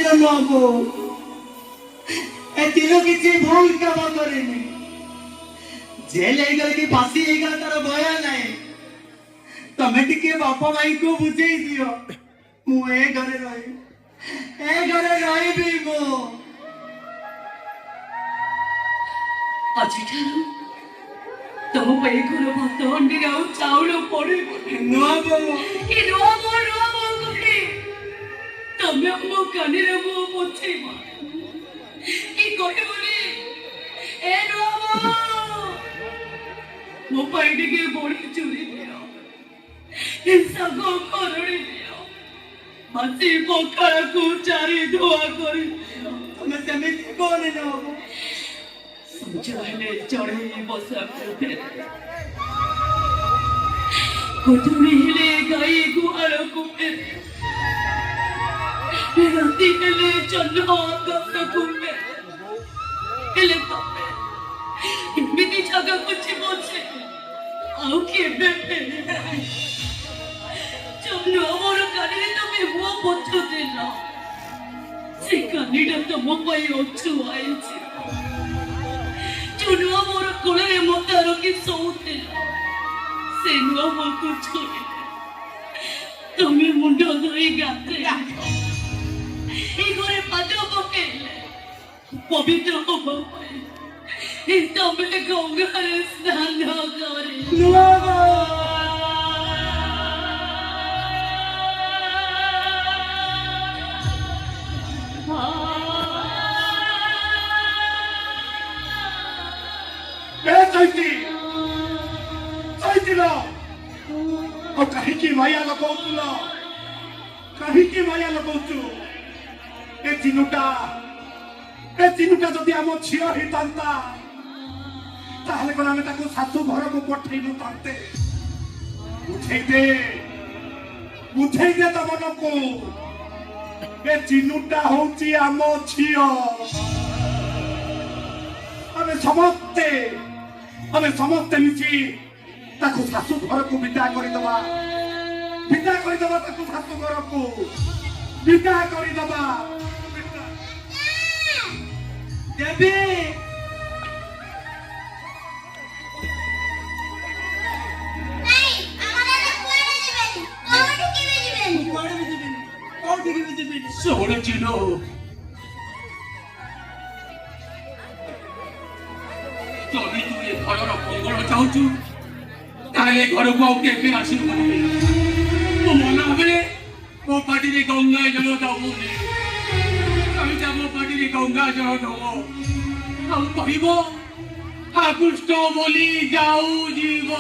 दिन नुआबो ए तीनों किसी भूल काम करेनी जेल गल की फांसी गल तार भय ना तमें टिके बापा माई को बुझे दियो मु ए घरे रही मु आज तुम पे घर भात हंडी चाउल पड़े नुआबो तमें मो कानी रे मो मुछे की कोटे बोली ए नुआबो मो पाइडी के बोली चुरी दियो ए सगो करड़ी दियो मसी पोखर को चारी धुआ करी तमें सेमिति कोने नुआबो समझाइले चढ़े बसा करते कुतुरीले गाई गुआर कुपे राती हेले चन्ना गस कुपे हेले तमे एमिति जगह कुछ बोचे आउ केबे चन्ना मोर कानी तमे हुआ पछो देला से कानीटा तम पई ओछु आइछि चुनुआ मोर कोले मोता रखी सोते से नुआ मोर को छोड़े तमे मुंडो धोई गाते ए घरे पादो पकेले पवित्र हो ए तमे गंगारे स्नान करे नुआबो कहीं माया लगौतुला कहीं माया लगौतु ए चिनुटा जदि आम झियो हितांता ताहले कोन आमे ताको सासु घर को पठै न तांते बुझै दे त मन को ए चिनुटा होची आम झियो आमे समस्ते मिसी ताको सासु घर को विदा करि दबा ताको सासु घर को विदा करि दबा देवी नहीं हमारे कोड़े दिबेनी कोठी के दिबेनी सोड़े चिनो तोरी तू ये घर रो मंगल चाहूचु ताले घर को केबे आसीबनी मो मना हबे मो पाटी रे गंगा जल दबुनी कहि जा मो पाटी रे गंगा जल दबो हम कहिबो आकुष्ट बोली जाऊ जीव